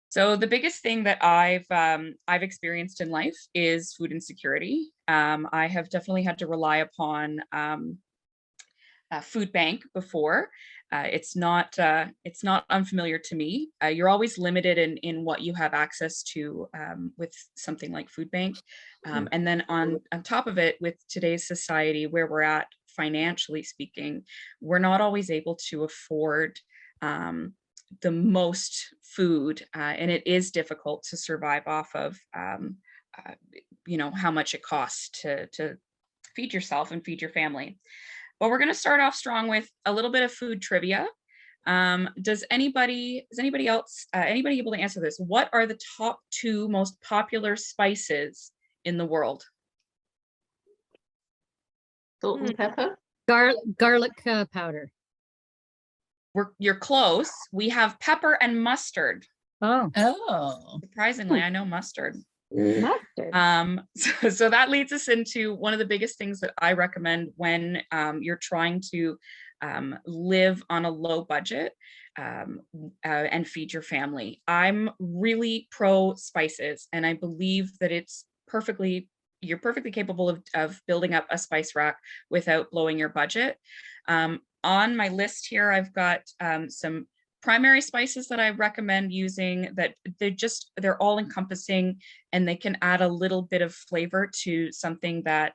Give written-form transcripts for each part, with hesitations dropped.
So the biggest thing that I've experienced in life is food insecurity. I have definitely had to rely upon a food bank before. It's not unfamiliar to me. You're always limited in what you have access to with something like food bank, and then on top of it, with today's society where we're at financially speaking, we're not always able to afford um, the most food, and it is difficult to survive off of uh, how much it costs to feed yourself and feed your family. But we're going to start off strong with a little bit of food trivia. Does anybody else, anybody able to answer this? What are the top two most popular spices in the world? Salt and pepper. Garlic powder. You're close. We have pepper and mustard. Oh, Surprisingly, I know mustard. Mustard. So that leads us into one of the biggest things that I recommend when you're trying to live on a low budget and feed your family. I'm really pro spices, and I believe that you're perfectly capable of building up a spice rack without blowing your budget. On my list here, I've got some primary spices that I recommend using that they're all encompassing, and they can add a little bit of flavor to something that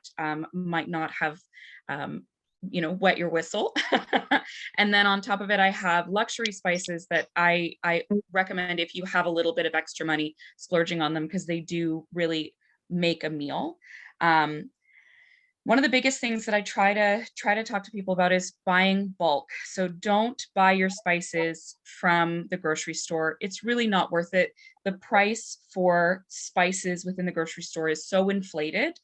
might not have wet your whistle. And then on top of it, I have luxury spices that I recommend if you have a little bit of extra money splurging on them, because they do really make a meal. One of the biggest things that I try to talk to people about is buying bulk. So don't buy your spices from the grocery store. It's really not worth it. The price for spices within the grocery store is so inflated.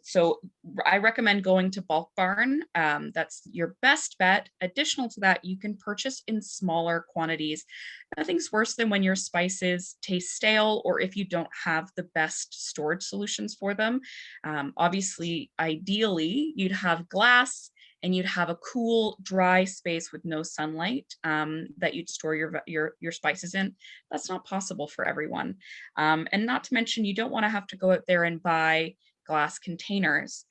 So I recommend going to Bulk Barn. That's your best bet. Additional to that, you can purchase in smaller quantities. Nothing's worse than when your spices taste stale, or if you don't have the best storage solutions for them. Obviously, ideally, you'd have glass and you'd have a cool, dry space with no sunlight that you'd store your spices in. That's not possible for everyone. And not to mention, you don't want to have to go out there and buy glass containers.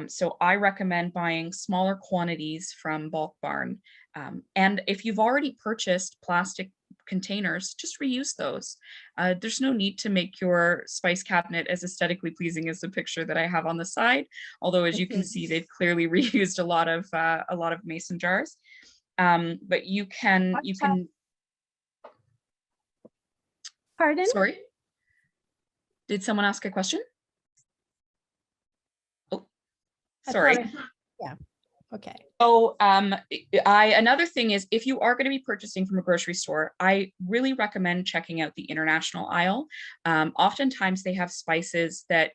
So I recommend buying smaller quantities from Bulk Barn. And if you've already purchased plastic containers, just reuse those. There's no need to make your spice cabinet as aesthetically pleasing as the picture that I have on the side. Although, as you can see, they've clearly reused a lot of mason jars. But you can. Pardon? Sorry. Did someone ask a question? Sorry. Yeah. Okay. So another thing is, if you are going to be purchasing from a grocery store, I really recommend checking out the international aisle. Oftentimes they have spices that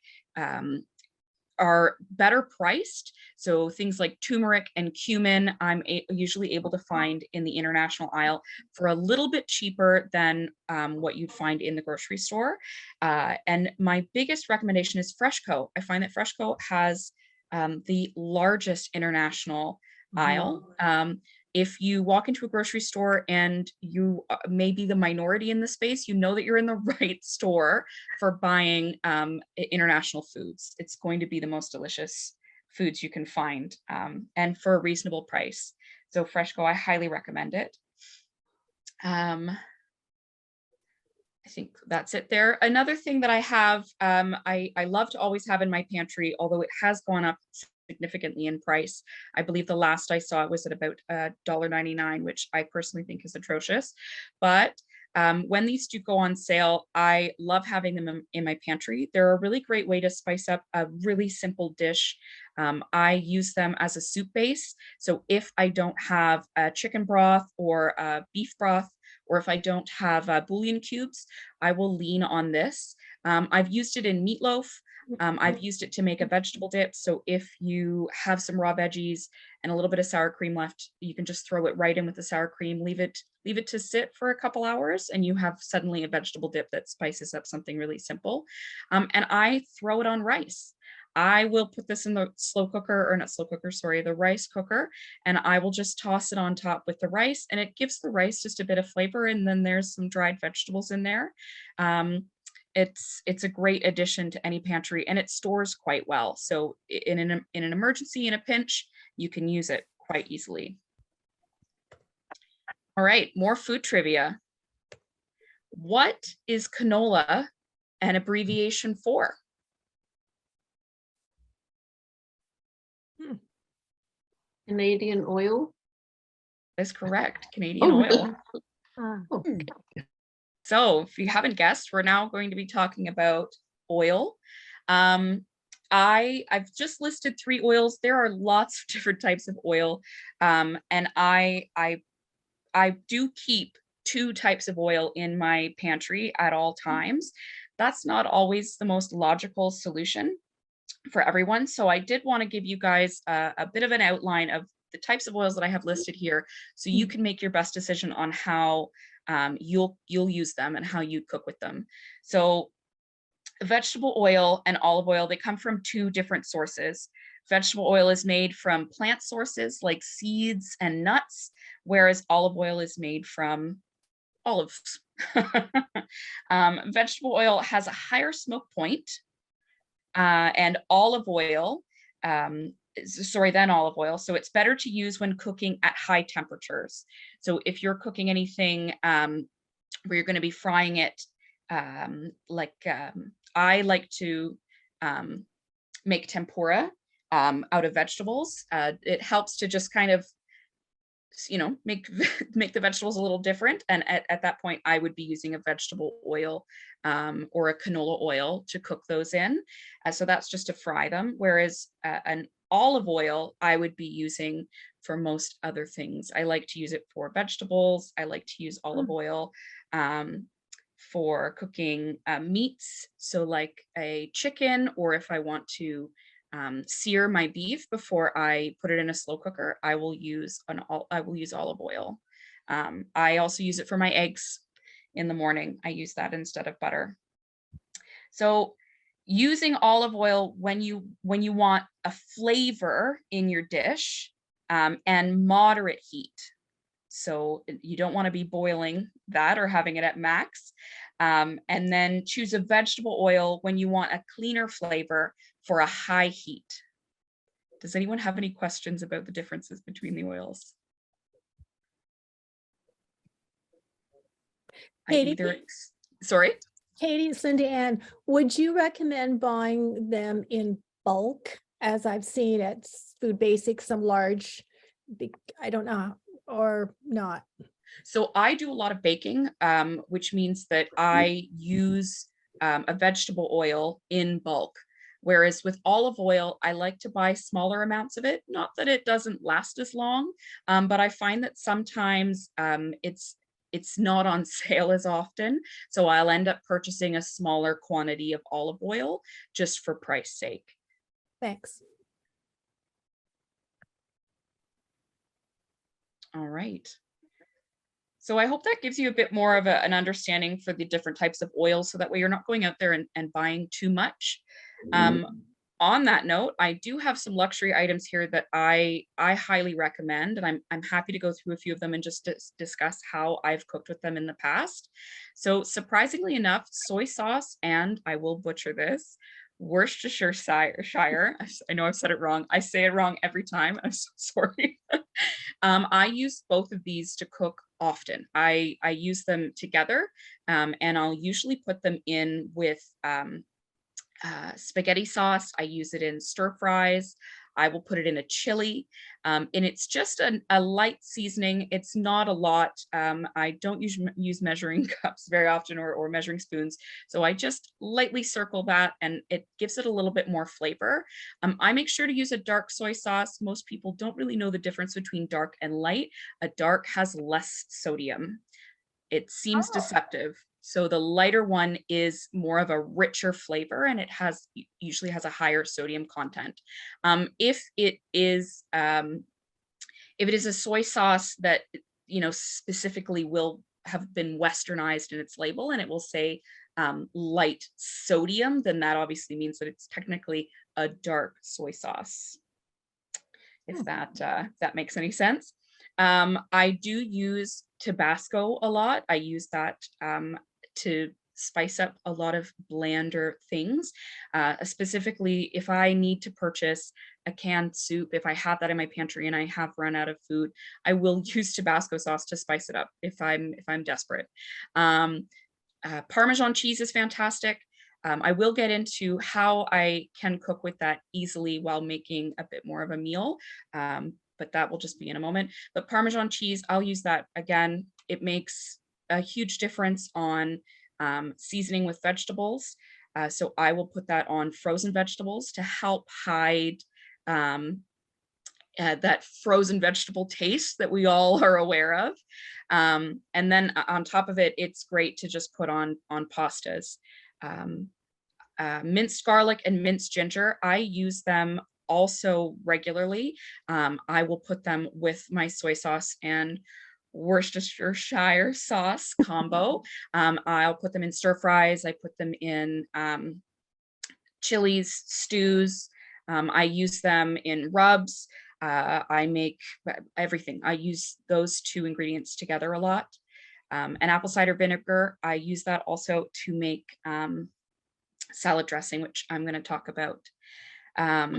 are better priced. So things like turmeric and cumin, I'm usually able to find in the international aisle for a little bit cheaper than what you'd find in the grocery store. And my biggest recommendation is Freshco. I find that Freshco has the largest international aisle. If you walk into a grocery store and you may be the minority in the space, you know that you're in the right store for buying international foods. It's going to be the most delicious foods you can find, and for a reasonable price. So Freshco, I highly recommend it. I think that's it there. Another thing that I have, I love to always have in my pantry, although it has gone up significantly in price. I believe the last I saw it was at about $1.99, which I personally think is atrocious. But when these do go on sale, I love having them in my pantry. They're a really great way to spice up a really simple dish. I use them as a soup base. So if I don't have a chicken broth or a beef broth, or if I don't have bouillon cubes, I will lean on this. I've used it in meatloaf. I've used it to make a vegetable dip. So if you have some raw veggies and a little bit of sour cream left, you can just throw it right in with the sour cream, leave it to sit for a couple hours, and you have suddenly a vegetable dip that spices up something really simple. And I throw it on rice. I will put this in the slow cooker, or not slow cooker, sorry, the rice cooker, and I will just toss it on top with the rice, and it gives the rice just a bit of flavor, and then there's some dried vegetables in there. It's a great addition to any pantry, and it stores quite well. So in an emergency, in a pinch, you can use it quite easily. All right, more food trivia. What is canola an abbreviation for? Canadian oil. That's correct, Canadian oil. Oh, So if you haven't guessed, we're now going to be talking about oil. I've just listed 3 oils. There are lots of different types of oil. And I do keep 2 types of oil in my pantry at all times. That's not always the most logical solution for everyone. So I did want to give you guys a bit of an outline of the types of oils that I have listed here, so you can make your best decision on how you'll use them and how you cook with them. So vegetable oil and olive oil, they come from 2 different sources. Vegetable oil is made from plant sources like seeds and nuts, whereas olive oil is made from olives. Vegetable oil has a higher smoke point, and olive oil, than olive oil. So it's better to use when cooking at high temperatures. So if you're cooking anything where you're going to be frying it, I like to make tempura out of vegetables. It helps to just kind of, make the vegetables a little different. And at that point, I would be using a vegetable oil or a canola oil to cook those in. So that's just to fry them. Whereas an olive oil, I would be using for most other things. I like to use it for vegetables. I like to use olive oil for cooking meats. So like a chicken, or if I want to sear my beef before I put it in a slow cooker, I will use olive oil. I also use it for my eggs in the morning. I use that instead of butter. So using olive oil when you want a flavor in your dish, and moderate heat. So you don't want to be boiling that or having it at max. And then choose a vegetable oil when you want a cleaner flavor for a high heat. Does anyone have any questions about the differences between the oils? Katie? Sorry? Katie, Cindy Ann, would you recommend buying them in bulk, as I've seen at Food Basics, some large, I don't know, or not? So I do a lot of baking, which means that I use a vegetable oil in bulk. Whereas with olive oil, I like to buy smaller amounts of it. Not that it doesn't last as long, but I find that sometimes it's not on sale as often. So I'll end up purchasing a smaller quantity of olive oil just for price sake. Thanks. All right. So I hope that gives you a bit more of an understanding for the different types of oils, so that way you're not going out there and buying too much. On that note, I do have some luxury items here that I highly recommend, and I'm happy to go through a few of them and just discuss how I've cooked with them in the past. So surprisingly enough, soy sauce, and I will butcher this, Worcestershire. I know I've said it wrong. I say it wrong every time. I'm so sorry. I use both of these to cook often. I use them together, and I'll usually put them in with spaghetti sauce. I use it in stir fries. I will put it in a chili, and it's just a light seasoning. It's not a lot. I don't use measuring cups very often, or measuring spoons. So I just lightly circle that, and it gives it a little bit more flavor. I make sure to use a dark soy sauce. Most people don't really know the difference between dark and light. A dark has less sodium. It seems deceptive. So the lighter one is more of a richer flavor, and it usually has a higher sodium content. If it is a soy sauce that specifically will have been westernized in its label, and it will say light sodium, then that obviously means that it's technically a dark soy sauce, if that makes any sense. I do use Tabasco a lot. I use that to spice up a lot of blander things. Specifically, if I need to purchase a canned soup, if I have that in my pantry and I have run out of food, I will use Tabasco sauce to spice it up if I'm desperate. Parmesan cheese is fantastic. I will get into how I can cook with that easily while making a bit more of a meal, but that will just be in a moment. But Parmesan cheese, I'll use that again. It makes a huge difference on seasoning with vegetables. So I will put that on frozen vegetables to help hide that frozen vegetable taste that we all are aware of. And then on top of it, it's great to just put on pastas. Minced garlic and minced ginger, I use them also regularly. I will put them with my soy sauce and Worcestershire sauce combo. I'll put them in stir fries. I put them in chilies, stews. I use them in rubs. I make everything. I use those two ingredients together a lot. And apple cider vinegar, I use that also to make salad dressing, which I'm going to talk about.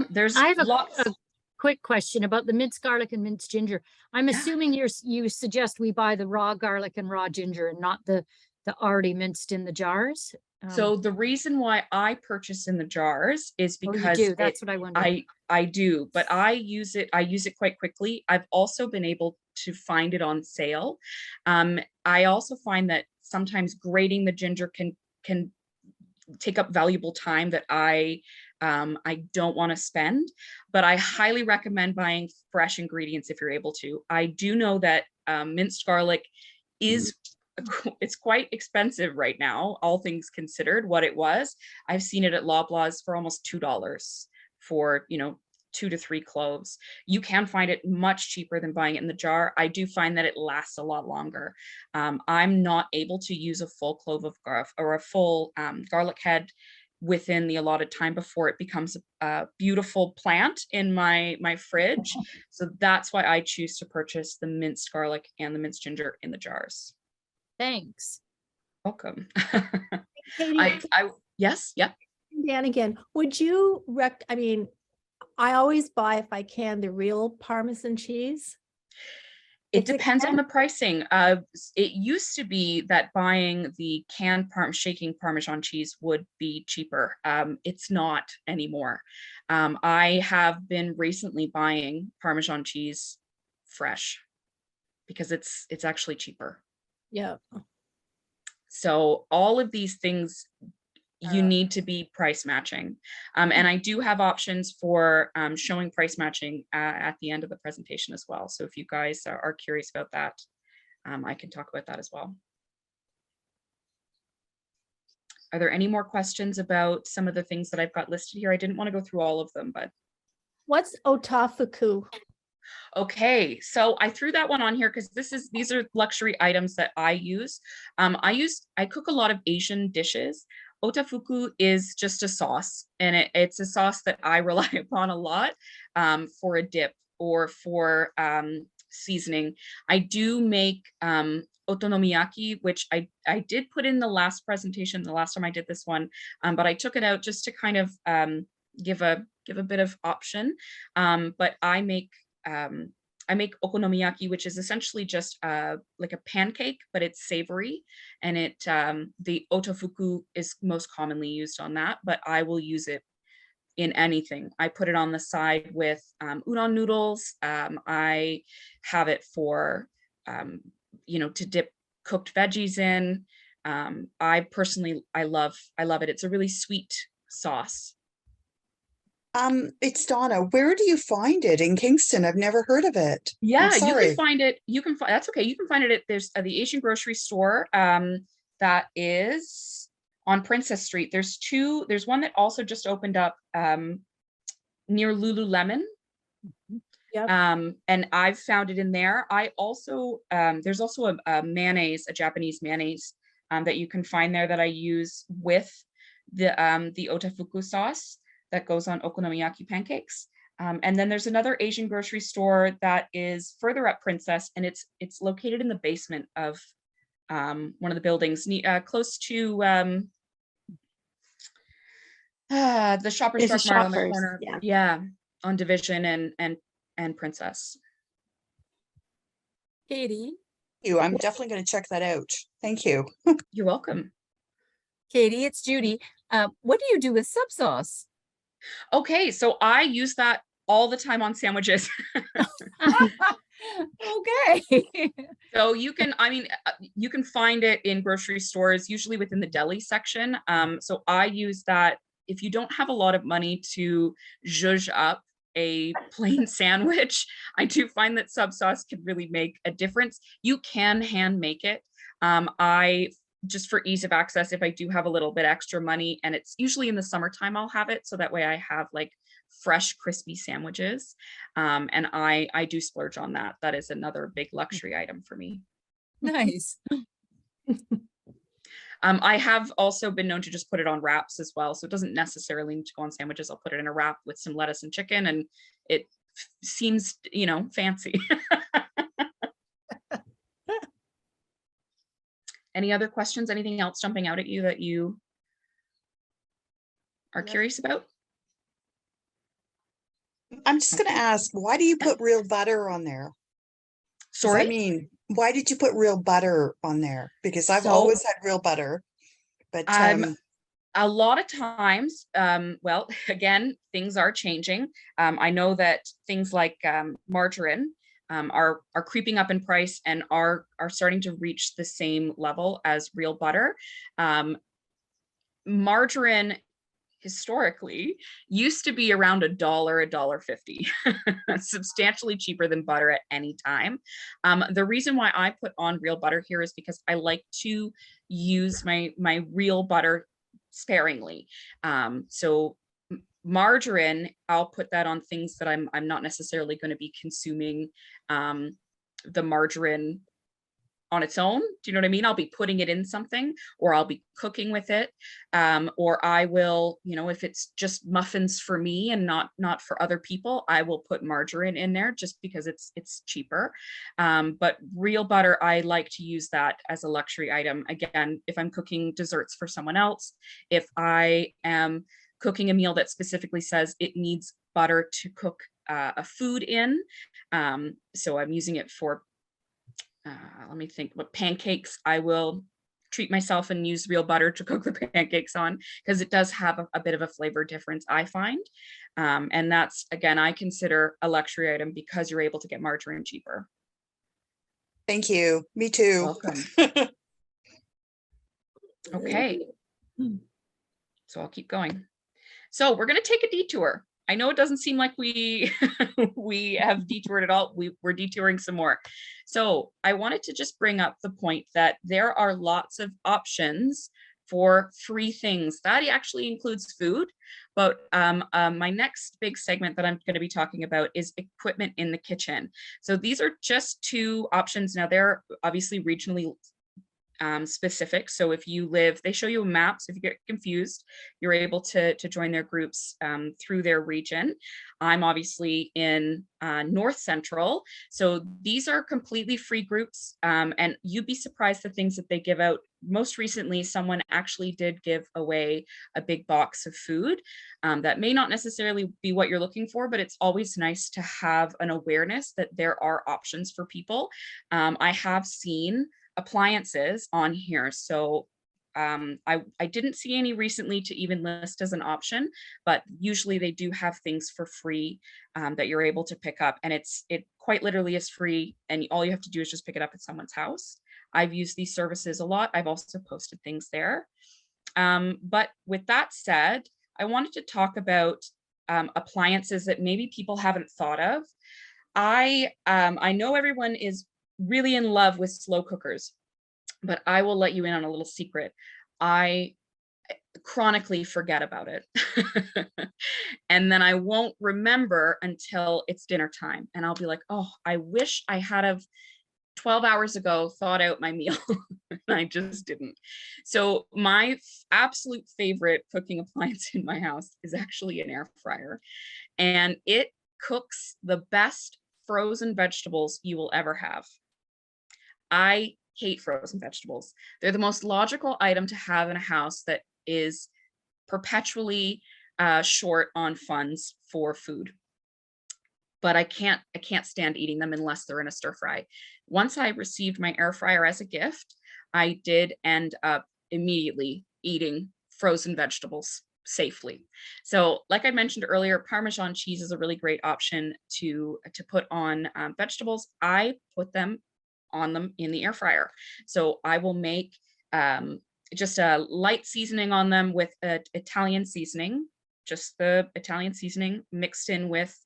There's I have lots. a quick question about the minced garlic and minced ginger. I'm assuming you suggest we buy the raw garlic and raw ginger and not the already minced in the jars. So the reason why I purchase in the jars is Oh, you because do. That's what I wondered. I do, but I use it quite quickly. I've also been able to find it on sale. I also find that sometimes grating the ginger can take up valuable time that I don't want to spend, but I highly recommend buying fresh ingredients if you're able to. I do know that minced garlic is it's quite expensive right now, all things considered, what it was. I've seen it at Loblaws for almost $2 for, 2 to 3 cloves. You can find it much cheaper than buying it in the jar. I do find that it lasts a lot longer. I'm not able to use a full clove of garlic or a full garlic head within the allotted time before it becomes a beautiful plant in my fridge. So that's why I choose to purchase the minced garlic and the minced ginger in the jars. Thanks. Welcome. Katie, Yes, yeah. Dan again, would you I always buy, if I can, the real Parmesan cheese. It depends on the pricing. It used to be that buying the canned shaking Parmesan cheese would be cheaper. It's not anymore. I have been recently buying Parmesan cheese fresh because it's actually cheaper. Yeah. So all of these things you need to be price matching. And I do have options for showing price matching at the end of the presentation as well. So if you guys are curious about that, I can talk about that as well. Are there any more questions about some of the things that I've got listed here? I didn't want to go through all of them, but. What's otafuku? Okay, so I threw that one on here because these are luxury items that I use. I cook a lot of Asian dishes. Otafuku is just a sauce, and it's a sauce that I rely upon a lot for a dip or for seasoning. I do make okonomiyaki, which I did put in the last presentation, the last time I did this one, but I took it out just to kind of give a bit of option. But I make okonomiyaki, which is essentially just like a pancake, but it's savory, and the otofuku is most commonly used on that, but I will use it in anything. I put it on the side with udon noodles. I have it for to dip cooked veggies in. I personally love it. It's a really sweet sauce. It's Donna. Where do you find it in Kingston? I've never heard of it. Yeah, you can find it. That's okay. You can find it at the Asian grocery store that is on Princess Street. There's one that also just opened up near Lululemon. Yep. And I've found it in there. I also there's also a mayonnaise, a Japanese mayonnaise that you can find there that I use with the otafuku sauce that goes on okonomiyaki pancakes. And then there's another Asian grocery store that is further up Princess, and it's located in the basement of one of the buildings, close to the Shoppers There's a Drug Mart on the Shoppers, corner. yeah. Yeah, on Division and Princess. Katie, I'm definitely going to check that out. Thank you. You're welcome. Katie, it's Judy. What do you do with sub sauce? Okay, so I use that all the time on sandwiches. Okay. So you can, I mean, you can find it in grocery stores, usually within the deli section. So I use that if you don't have a lot of money to zhuzh up a plain sandwich. I do find that sub sauce can really make a difference. You can hand make it. I just for ease of access, if I do have a little bit extra money, and it's usually in the summertime, I'll have it. So that way I have like fresh, crispy sandwiches. And I do splurge on that. That is another big luxury item for me. Nice. I have also been known to just put it on wraps as well. So it doesn't necessarily need to go on sandwiches. I'll put it in a wrap with some lettuce and chicken, and it seems, you know, fancy. Any other questions? Anything else jumping out at you that you are curious about? I'm just going to ask, why do you put real butter on there? 'Cause Sorry? I mean, why did you put real butter on there? Because I've So- always had real butter, but A lot of times, well, again, things are changing. I know that things like margarine are creeping up in price and are starting to reach the same level as real butter. Margarine historically used to be around $1, $1.50, substantially cheaper than butter at any time. The reason why I put on real butter here is because I like to use my real butter sparingly. So margarine, I'll put that on things that I'm not necessarily going to be consuming the margarine on its own. Do you know what I mean? I'll be putting it in something, or I'll be cooking with it, or I will, you know, if it's just muffins for me and not for other people, I will put margarine in there just because it's cheaper. But real butter, I like to use that as a luxury item. Again, if I'm cooking desserts for someone else, if I am cooking a meal that specifically says it needs butter to cook a food in, so I'm using it for let me think, what pancakes, I will treat myself and use real butter to cook the pancakes on, because it does have a bit of a flavor difference, I find. And that's, again, I consider a luxury item because you're able to get margarine cheaper. thank you. Me too. Welcome. Okay. So I'll keep going. So we're going to take a detour. I know it doesn't seem like we have detoured at all. We're detouring some more. So I wanted to just bring up the point that there are lots of options for free things. That actually includes food. But my next big segment that I'm going to be talking about is equipment in the kitchen. So these are just two options. Now they're obviously regionally specific. So if you live, they show you a map. So if you get confused, you're able to join their groups through their region. I'm obviously in North Central. So these are completely free groups, and you'd be surprised the things that they give out. Most recently, someone actually did give away a big box of food that may not necessarily be what you're looking for, but it's always nice to have an awareness that there are options for people. I have seen appliances on here. So I didn't see any recently to even list as an option, but usually they do have things for free that you're able to pick up, and it quite literally is free, and all you have to do is just pick it up at someone's house. I've used these services a lot. I've also posted things there. But with that said, I wanted to talk about appliances that maybe people haven't thought of. I know everyone is really in love with slow cookers, but I will let you in on a little secret. I chronically forget about it. And then I won't remember until it's dinner time. And I'll be like, oh, I wish I had have 12 hours ago, thawed out my meal. And I just didn't. So my absolute favorite cooking appliance in my house is actually an air fryer. And it cooks the best frozen vegetables you will ever have. I hate frozen vegetables. They're the most logical item to have in a house that is perpetually short on funds for food. But I can't stand eating them unless they're in a stir fry. Once I received my air fryer as a gift, I did end up immediately eating frozen vegetables safely. So like I mentioned earlier, Parmesan cheese is a really great option to put on vegetables. I put them on them in the air fryer. So I will make just a light seasoning on them with Italian seasoning, just the Italian seasoning mixed in with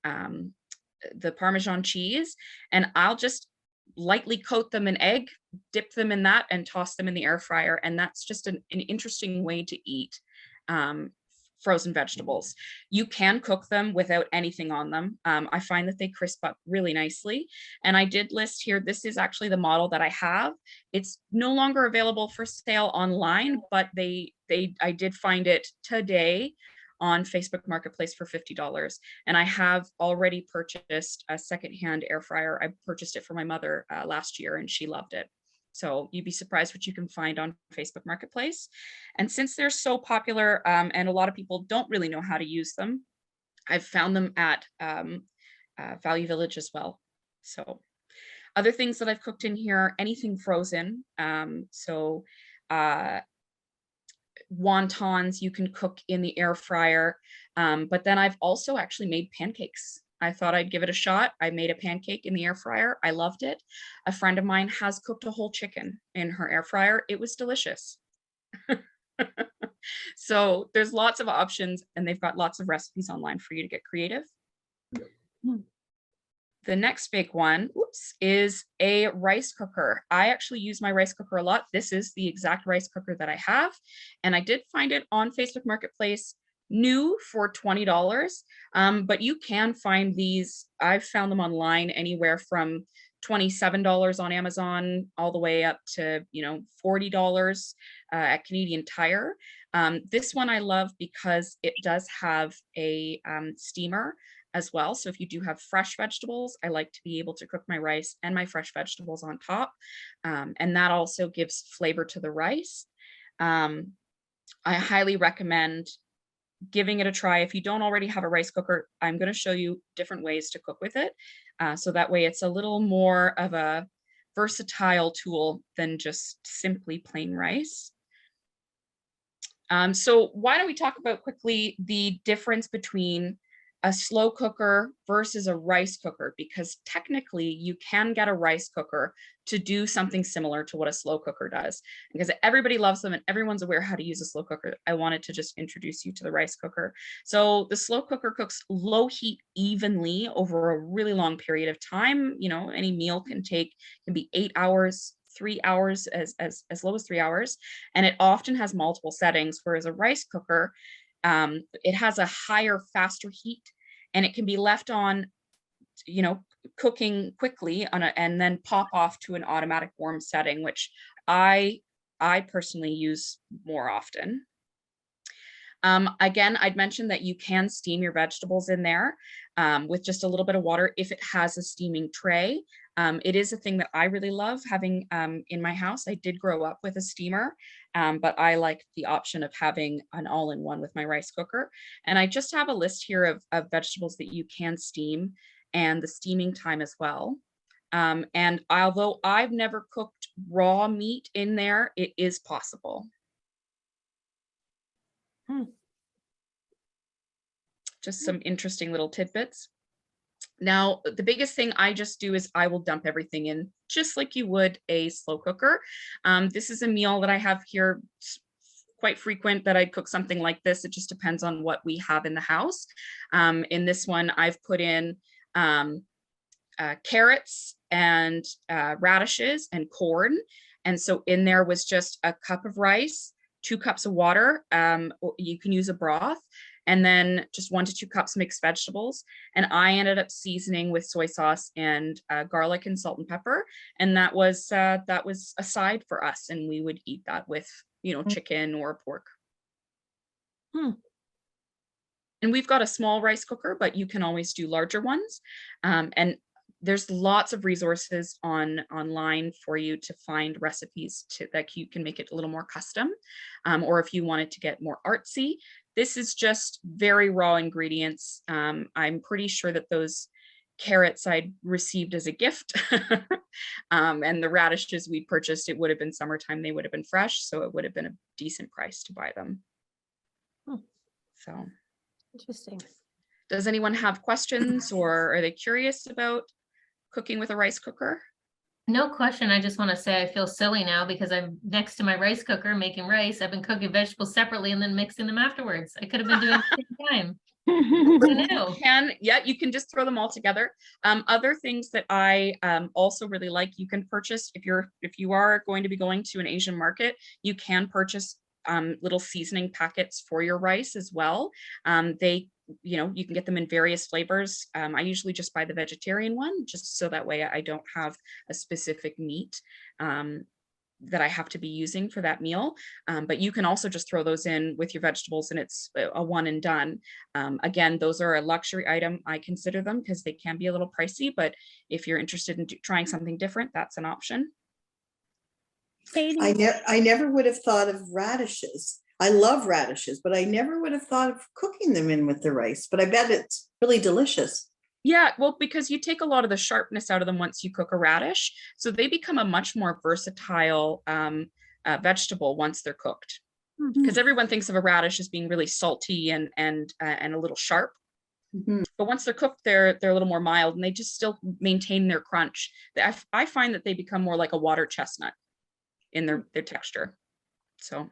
the Parmesan cheese, and I'll just lightly coat them in egg, dip them in that, and toss them in the air fryer. And that's just an interesting way to eat frozen vegetables. You can cook them without anything on them. I find that they crisp up really nicely. And I did list here, this is actually the model that I have. It's no longer available for sale online, but I did find it today on Facebook Marketplace for $50. And I have already purchased a secondhand air fryer. I purchased it for my mother last year and she loved it. So you'd be surprised what you can find on Facebook Marketplace. And since they're so popular and a lot of people don't really know how to use them, I've found them at Value Village as well. So other things that I've cooked in here, anything frozen. Wontons you can cook in the air fryer. But then I've also actually made pancakes. I thought I'd give it a shot. I made a pancake in the air fryer. I loved it. A friend of mine has cooked a whole chicken in her air fryer. It was delicious. So there's lots of options and they've got lots of recipes online for you to get creative. The next big one, is a rice cooker. I actually use my rice cooker a lot. This is the exact rice cooker that I have. And I did find it on Facebook Marketplace new for $20. But you can find these. I've found them online anywhere from $27 on Amazon all the way up to, $40 at Canadian Tire. This one I love because it does have a steamer as well. So if you do have fresh vegetables, I like to be able to cook my rice and my fresh vegetables on top. And that also gives flavor to the rice. I highly recommend giving it a try. If you don't already have a rice cooker, I'm going to show you different ways to cook with it. So that way it's a little more of a versatile tool than just simply plain rice. So why don't we talk about quickly the difference between a slow cooker versus a rice cooker, because technically you can get a rice cooker to do something similar to what a slow cooker does, because everybody loves them and everyone's aware how to use a slow cooker. I wanted to just introduce you to the rice cooker. So the slow cooker cooks low heat evenly over a really long period of time. Any meal can be 8 hours, 3 hours, as low as 3 hours, and it often has multiple settings, whereas a rice cooker, it has a higher, faster heat, and it can be left on, cooking quickly and then pop off to an automatic warm setting, which I personally use more often. Again, I'd mentioned that you can steam your vegetables in there with just a little bit of water if it has a steaming tray. It is a thing that I really love having in my house. I did grow up with a steamer, but I like the option of having an all-in-one with my rice cooker. And I just have a list here of vegetables that you can steam and the steaming time as well. And although I've never cooked raw meat in there, it is possible. Just some interesting little tidbits. Now, the biggest thing I just do is I will dump everything in just like you would a slow cooker. This is a meal that I have here quite frequent that I cook something like this. It just depends on what we have in the house. In this one, I've put in carrots and radishes and corn. And so in there was just a cup of rice, 2 cups of water. You can use a broth. and then just 1 to 2 cups mixed vegetables. And I ended up seasoning with soy sauce and garlic and salt and pepper. And that was a side for us. And we would eat that with, chicken or pork. Hmm. And we've got a small rice cooker, but you can always do larger ones. And there's lots of resources online for you to find recipes that you can make it a little more custom. Or if you wanted to get more artsy, this is just very raw ingredients. I'm pretty sure that those carrots I received as a gift and the radishes we purchased, it would have been summertime, they would have been fresh, so it would have been a decent price to buy them. So Interesting. does anyone have questions, or are they curious about cooking with a rice cooker? No question. I just want to say I feel silly now because I'm next to my rice cooker making rice. I've been cooking vegetables separately and then mixing them afterwards. I could have been doing it at the same time. You can just throw them all together. Other things that I also really like, you can purchase if you are going to be going to an Asian market, you can purchase little seasoning packets for your rice as well. You can get them in various flavors. I usually just buy the vegetarian one, just so that way I don't have a specific meat that I have to be using for that meal. But you can also just throw those in with your vegetables and it's a one and done. Again, those are a luxury item. I consider them because they can be a little pricey, but if you're interested in trying something different, that's an option. Katie, I never would have thought of radishes. I love radishes, but I never would have thought of cooking them in with the rice, but I bet it's really delicious. Yeah, well, because you take a lot of the sharpness out of them once you cook a radish, so they become a much more versatile vegetable once they're cooked. Because everyone thinks of a radish as being really salty and a little sharp, but once they're cooked, they're a little more mild, and they just still maintain their crunch. I find that they become more like a water chestnut in their texture. So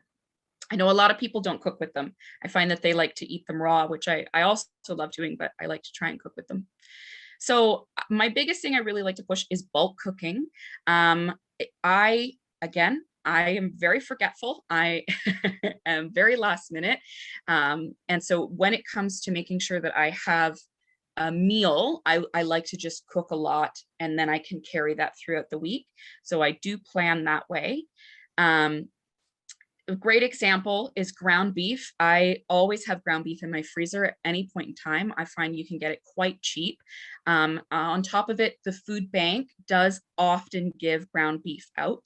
I know a lot of people don't cook with them. I find that they like to eat them raw, which I also love doing, but I like to try and cook with them. So my biggest thing I really like to push is bulk cooking. I am very forgetful. I am very last minute. And so when it comes to making sure that I have a meal, I like to just cook a lot and then I can carry that throughout the week. So I do plan that way. A great example is ground beef. I always have ground beef in my freezer at any point in time. I find you can get it quite cheap. On top of it, the food bank does often give ground beef out.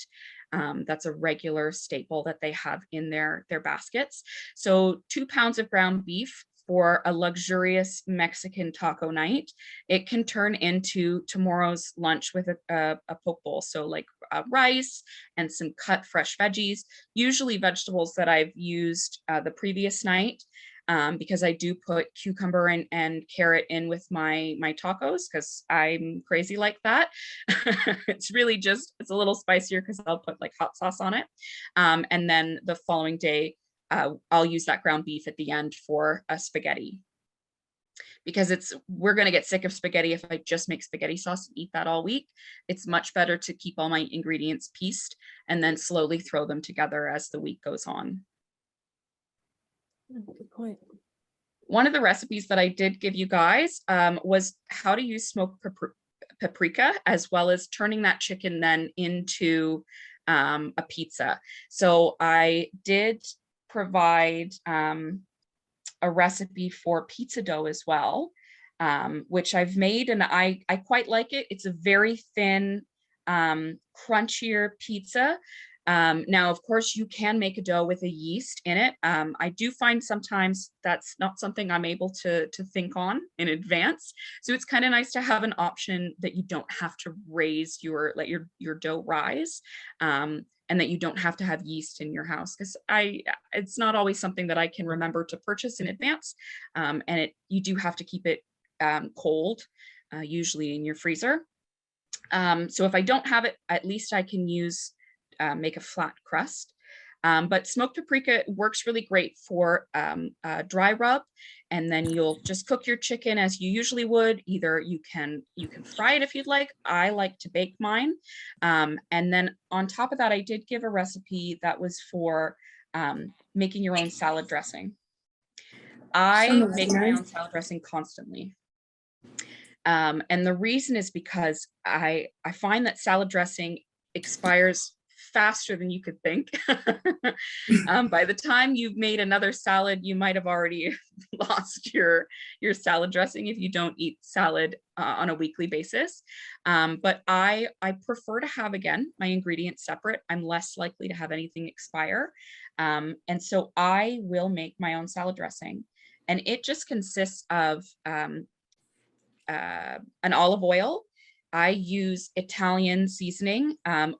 That's a regular staple that they have in their baskets. So 2 pounds of ground beef for a luxurious Mexican taco night, it can turn into tomorrow's lunch with a poke bowl. So like rice and some cut fresh veggies, usually vegetables that I've used the previous night, because I do put cucumber and carrot in with my tacos because I'm crazy like that. It's a little spicier because I'll put like hot sauce on it. And then the following day, I'll use that ground beef at the end for a spaghetti, because we're going to get sick of spaghetti if I just make spaghetti sauce and eat that all week. It's much better to keep all my ingredients pieced and then slowly throw them together as the week goes on. good point. One of the recipes that I did give you guys was how to use smoked paprika, as well as turning that chicken then into a pizza. So I did provide a recipe for pizza dough as well, which I've made, and I quite like it. It's a very thin, crunchier pizza. Now, of course, you can make a dough with a yeast in it. I do find sometimes that's not something I'm able to think on in advance. So it's kind of nice to have an option that you don't have to let your dough rise. And that you don't have to have yeast in your house, because it's not always something that I can remember to purchase in advance. And you do have to keep it cold, usually in your freezer. So if I don't have it, at least I can make a flat crust. But smoked paprika works really great for dry rub, and then you'll just cook your chicken as you usually would. Either you can fry it if you'd like. I like to bake mine. And then on top of that, I did give a recipe that was for making your own salad dressing. I make my own salad dressing constantly. And the reason is because I find that salad dressing expires faster than you could think. By the time you've made another salad, you might have already lost your salad dressing if you don't eat salad on a weekly basis. But I prefer to have, again, my ingredients separate. I'm less likely to have anything expire. And so I will make my own salad dressing. And it just consists of an olive oil. I use Italian seasoning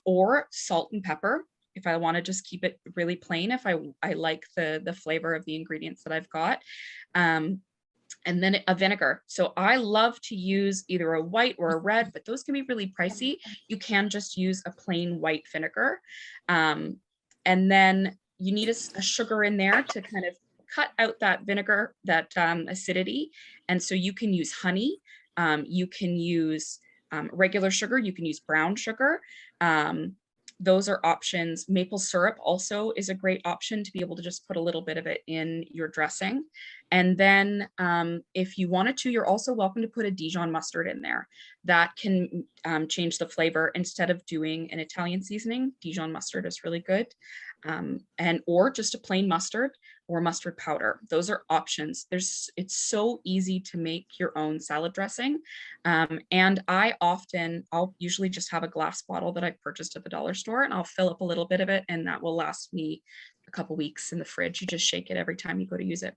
or salt and pepper if I want to just keep it really plain, if I like the flavor of the ingredients that I've got. And then a vinegar. So I love to use either a white or a red, but those can be really pricey. You can just use a plain white vinegar. And then you need a sugar in there to kind of cut out that vinegar, that acidity. And so you can use honey. You can use regular sugar, you can use brown sugar. Those are options. Maple syrup also is a great option to be able to just put a little bit of it in your dressing. And then if you wanted to, you're also welcome to put a Dijon mustard in there. That can change the flavor. Instead of doing an Italian seasoning, Dijon mustard is really good. Or just a plain mustard or mustard powder. Those are options. It's so easy to make your own salad dressing. And I'll usually just have a glass bottle that I purchased at the dollar store, and I'll fill up a little bit of it, and that will last me a couple weeks in the fridge. You just shake it every time you go to use it.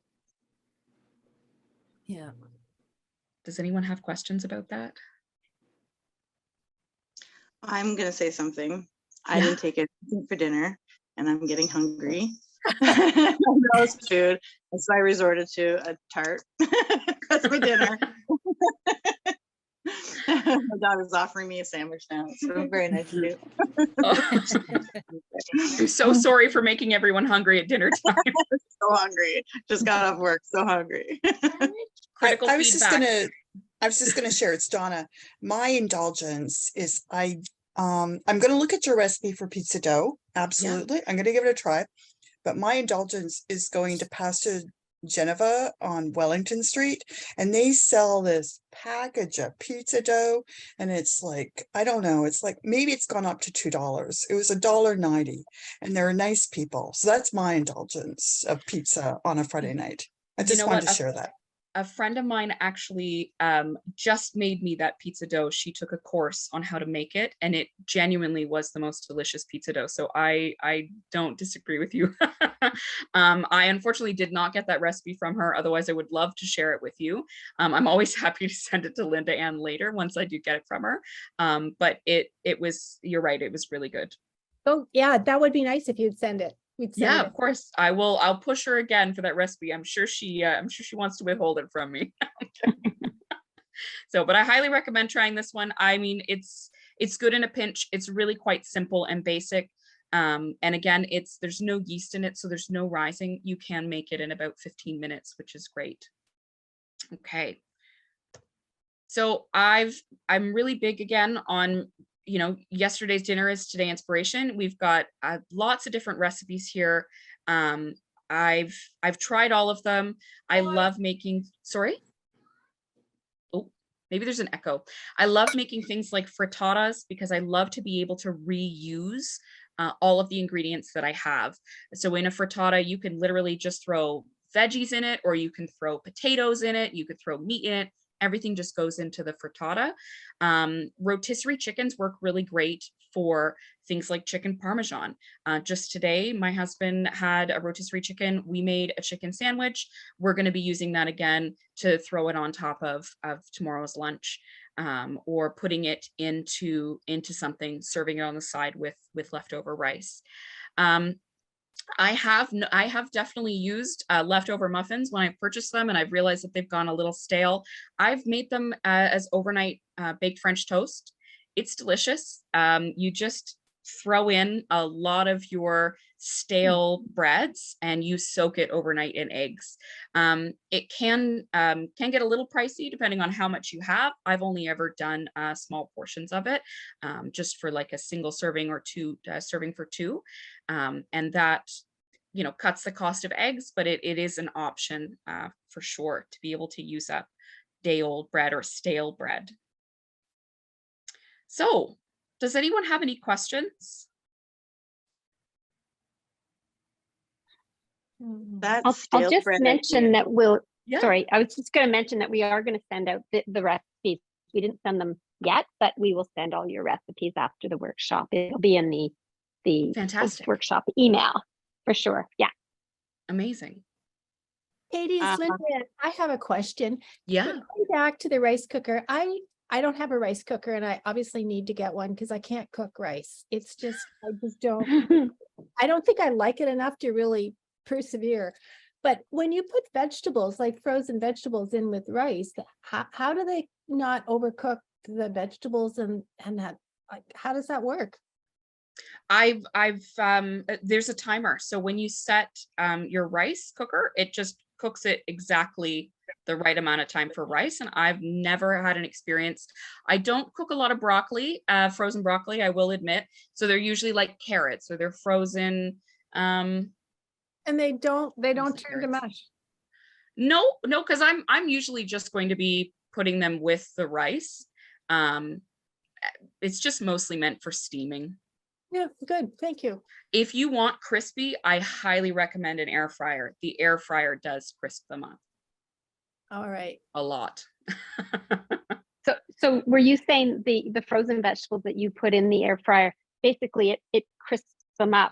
Yeah. Does anyone have questions about that? I'm going to say something. I Yeah. didn't take anything for dinner and I'm getting hungry. I know it's food. And so I resorted to a tart as my dinner. My daughter's offering me a sandwich now. So very nice of you. I'm so sorry for making everyone hungry at dinner time. So hungry. Just got off work. So hungry. Critical I was feedback. just gonna share. It's Donna. My indulgence is I'm gonna look at your recipe for pizza dough. Absolutely. I'm gonna give it a try. But my indulgence is going to Pasta Geneva on Wellington Street, and they sell this package of pizza dough, and it's like, I don't know, it's like maybe it's gone up to $2. It was $1.90, and they're nice people. So that's my indulgence of pizza on a Friday night. I just wanted to share that. A friend of mine actually just made me that pizza dough. She took a course on how to make it, and it genuinely was the most delicious pizza dough. So I don't disagree with you. I unfortunately did not get that recipe from her. Otherwise, I would love to share it with you. I'm always happy to send it to Linda Ann later once I do get it from her. But it was, you're right, it was really good. Oh, yeah, that would be nice if you'd send it. Yeah, of course. I'll push her again for that recipe. I'm sure she wants to withhold it from me. So, but I highly recommend trying this one. I mean, it's good in a pinch. It's really quite simple and basic. And again, there's no yeast in it, so there's no rising. You can make it in about 15 minutes, which is great. Okay. So I'm really big again on, yesterday's dinner is today inspiration. We've got lots of different recipes here. I've tried all of them. I love making, sorry. Oh, maybe there's an echo. I love making things like frittatas because I love to be able to reuse all of the ingredients that I have. So in a frittata, you can literally just throw veggies in it, or you can throw potatoes in it. You could throw meat in it. Everything just goes into the frittata. Rotisserie chickens work really great for things like chicken parmesan. Just today, my husband had a rotisserie chicken. We made a chicken sandwich. We're going to be using that again to throw it on top of tomorrow's lunch, or putting it into something, serving it on the side with leftover rice. I have definitely used leftover muffins when I purchased them, and I've realized that they've gone a little stale. I've made them as overnight baked French toast. It's delicious. You just throw in a lot of your stale breads and you soak it overnight in eggs. It can get a little pricey depending on how much you have. I've only ever done small portions of it, just for like a single serving or two serving for two. And that you know, cuts the cost of eggs, but it is an option for sure to be able to use up day-old bread or stale bread. So, does anyone have any questions? That I'll stale just bread mention idea. that we'll, Yeah. sorry, I was just going to mention that we are going to send out the recipes. We didn't send them yet, but we will send all your recipes after the workshop. It'll be in the Fantastic. workshop email for sure. Yeah. Amazing. Katie, it's Uh, Linda. I have a question. Yeah. Going back to the rice cooker, I don't have a rice cooker and I obviously need to get one because I can't cook rice. It's just, I just don't, I don't think I like it enough to really persevere. But when you put vegetables, like frozen vegetables in with rice, how do they not overcook the vegetables and that, like, how does that work? There's a timer. So when you set your rice cooker, it just cooks it exactly the right amount of time for rice. And I've never had an experience. I don't cook a lot of broccoli, frozen broccoli, I will admit. So they're usually like carrots or they're frozen. And they don't turn to carrots. mush. No, because I'm usually just going to be putting them with the rice. It's just mostly meant for steaming. Yeah, good. Thank you. If you want crispy, I highly recommend an air fryer. The air fryer does crisp them up All right. a lot. So were you saying the frozen vegetables that you put in the air fryer, basically it crisps them up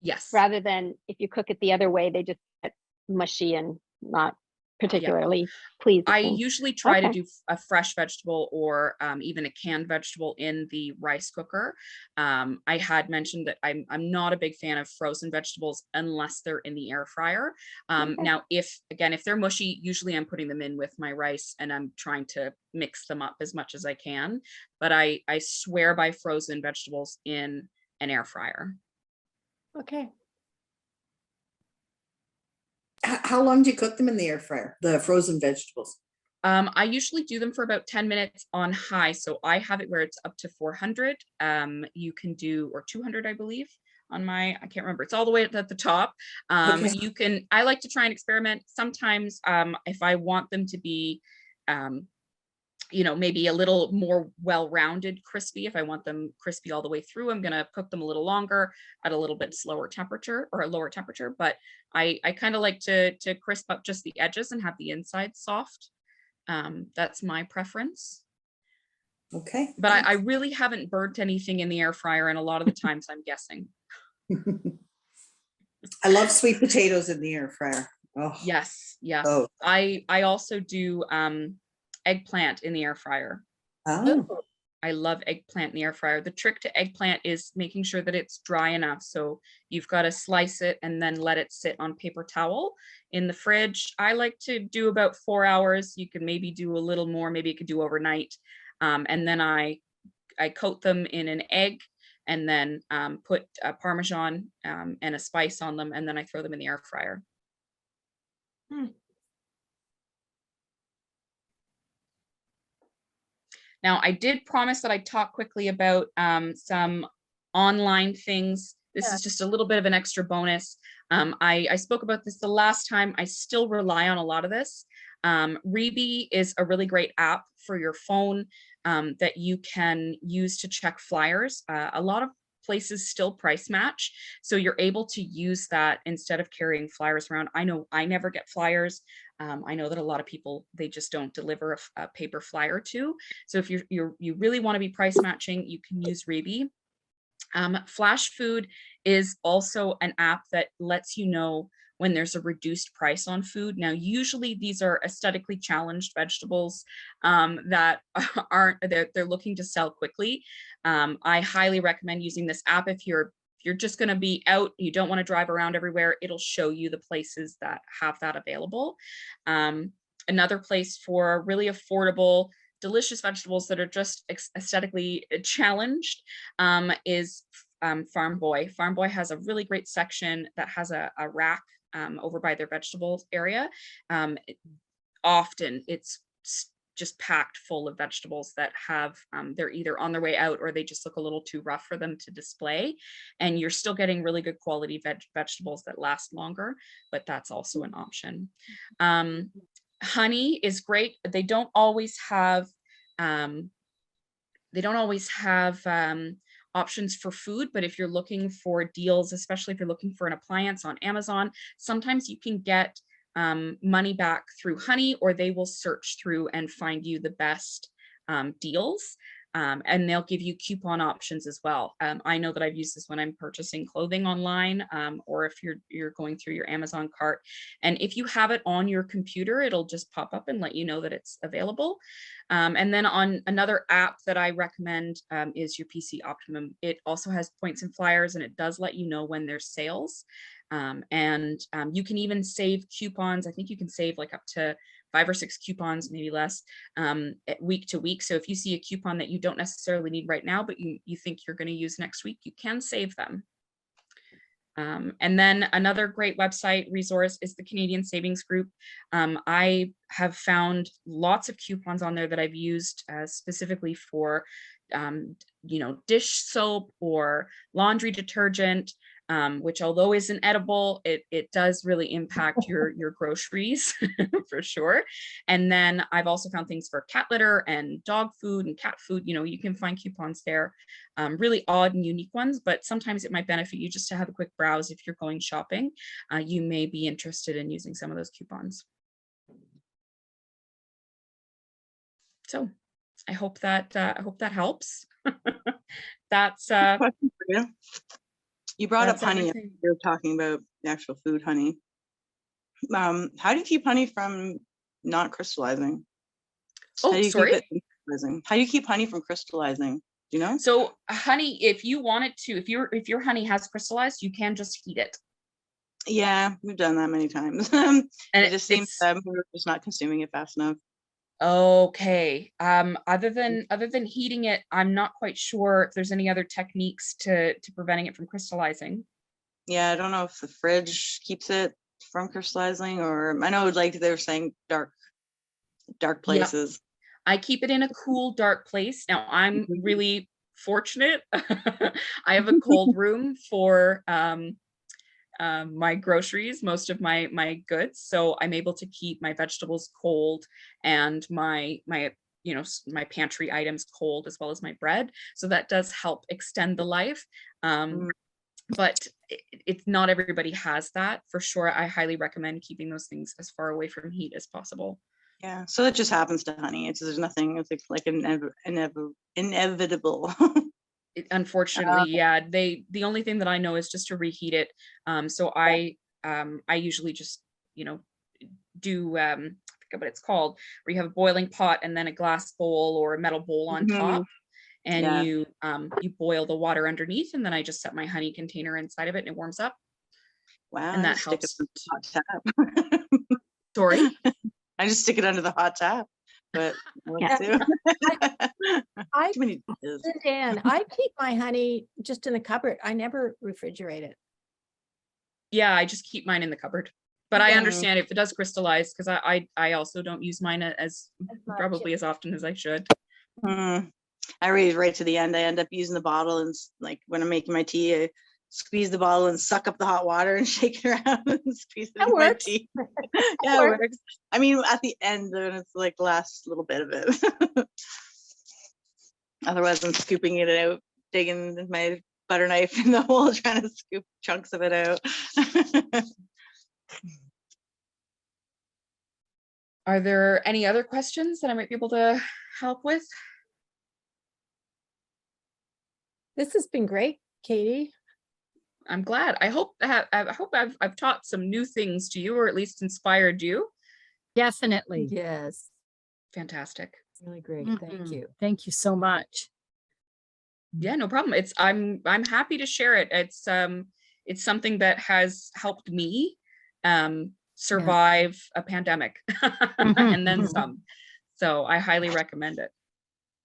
Yes. rather than if you cook it the other way, they just get mushy and not particularly pleasing. I usually try to Okay. do a fresh vegetable or even a canned vegetable in the rice cooker. I had mentioned that I'm not a big fan of frozen vegetables unless they're in the air fryer. Okay. Now, if they're mushy, usually I'm putting them in with my rice and I'm trying to mix them up as much as I can. But I swear by frozen vegetables in an air fryer. Okay. How long do you cook them in the air fryer, the frozen vegetables? I usually do them for about 10 minutes on high. So I have it where it's up to 400. You can do, or 200, I believe on my, I can't remember. It's all the way at the top. Okay. I like to try and experiment. Sometimes if I want them to be, you know, maybe a little more well-rounded crispy, if I want them crispy all the way through, I'm going to cook them a little longer at a little bit slower temperature or a lower temperature. But I kind of like to crisp up just the edges and have the inside soft. That's my preference. Okay. But I really haven't burnt anything in the air fryer, and a lot of the times I'm guessing. I love sweet potatoes in the air fryer. Oh, Yes. Oh. I also do eggplant in the air fryer. oh, I love eggplant in the air fryer. The trick to eggplant is making sure that it's dry enough. So you've got to slice it and then let it sit on paper towel in the fridge. I like to do about 4 hours. You can maybe do a little more, maybe you could do overnight. And then I coat them in an egg and then put a Parmesan and a spice on them. And then I throw them in the air fryer. Now, I did promise that I'd talk quickly about some online things. This is just a little bit of an extra bonus. I spoke about this the last time. I still rely on a lot of this. Reebee is a really great app for your phone that you can use to check flyers. A lot of places still price match, so you're able to use that instead of carrying flyers around. I know I never get flyers. I know that a lot of people, they just don't deliver a paper flyer to. So if you really want to be price matching, you can use Reebee. Flash Food is also an app that lets you know when there's a reduced price on food. Now, usually these are aesthetically challenged vegetables that they're looking to sell quickly. I highly recommend using this app if you're just going to be out, you don't want to drive around everywhere, it'll show you the places that have that available. Another place for really affordable, delicious vegetables that are just aesthetically challenged is Farm Boy. Farm Boy has a really great section that has a rack over by their vegetables area. Often it's just packed full of vegetables that have, they're either on their way out or they just look a little too rough for them to display. And you're still getting really good quality vegetables that last longer, but that's also an option. Honey is great. They don't always have, options for food, but if you're looking for deals, especially if you're looking for an appliance on Amazon, sometimes you can get money back through Honey, or they will search through and find you the best deals. And they'll give you coupon options as well. I know that I've used this when I'm purchasing clothing online, or if you're going through your Amazon cart. And if you have it on your computer, it'll just pop up and let you know that it's available. And then on another app that I recommend is your PC Optimum. It also has points and flyers, and it does let you know when there's sales. And you can even save coupons. I think you can save like up to 5 or 6 coupons, maybe less, week to week. So if you see a coupon that you don't necessarily need right now, but you think you're going to use next week, you can save them. And then another great website resource is the Canadian Savings Group. I have found lots of coupons on there that I've used specifically for, dish soap or laundry detergent, which although isn't edible, it does really impact your groceries for sure. And then I've also found things for cat litter and dog food and cat food. You can find coupons there, really odd and unique ones, but sometimes it might benefit you just to have a quick browse. If you're going shopping, you may be interested in using some of those coupons. So I hope that helps. That's Question for you. You brought up that's honey. everything. You're talking about the actual food honey. How do you keep honey from not crystallizing? How Oh, do you sorry. keep it from crystallizing? How do you keep honey from crystallizing? Do you know? So honey, if you wanted to, if your honey has crystallized, you can just heat it. Yeah, we've done that many times. And It just seems we're just not consuming it fast enough. Okay. Other than heating it, I'm not quite sure if there's any other techniques to preventing it from crystallizing. Yeah, I don't know if the fridge keeps it from crystallizing, or I know like they were saying dark places. I keep it in a cool, dark place. Now I'm really fortunate. I have a cold room for my groceries, most of my goods, so I'm able to keep my vegetables cold and my pantry items cold, as well as my bread. So that does help extend the life. But it's not everybody has that for sure. I highly recommend keeping those things as far away from heat as possible. Yeah, so that just happens to honey. There's nothing. It's like inevitable. Unfortunately, yeah. The only thing that I know is just to reheat it. So I usually just do I forget what it's called, where you have a boiling pot and then a glass bowl or a metal bowl on top, and you boil the water underneath, and then I just set my honey container inside of it and it warms up. Wow, And that stick it helps. in the hot tap. Sorry. I just stick it under the hot tap, but Yeah. too many dishes. Dan, I keep my honey just in the cupboard. I never refrigerate it. Yeah, I just keep mine in the cupboard. But I Yeah. understand if it does crystallize, because I also don't use mine as much, probably as often as I should. I read right to the end. I end up using the bottle, and like when I'm making my tea, I squeeze the bottle and suck up the hot water and shake it around and squeeze it That in my works. tea. Yeah, it works. I mean, at the end, then it's like last little bit of it. Otherwise, I'm scooping it out, digging my butter knife in the hole, trying to scoop chunks of it out. Are there any other questions that I might be able to help with? This has been great, Katie. I'm glad. I hope I've taught some new things to you, or at least inspired you. Definitely. Yes, Fantastic. really great. Thank Mhm. you. Thank you so much. Yeah, no problem. I'm happy to share it. It's something that has helped me survive a pandemic and then some. So I highly recommend it.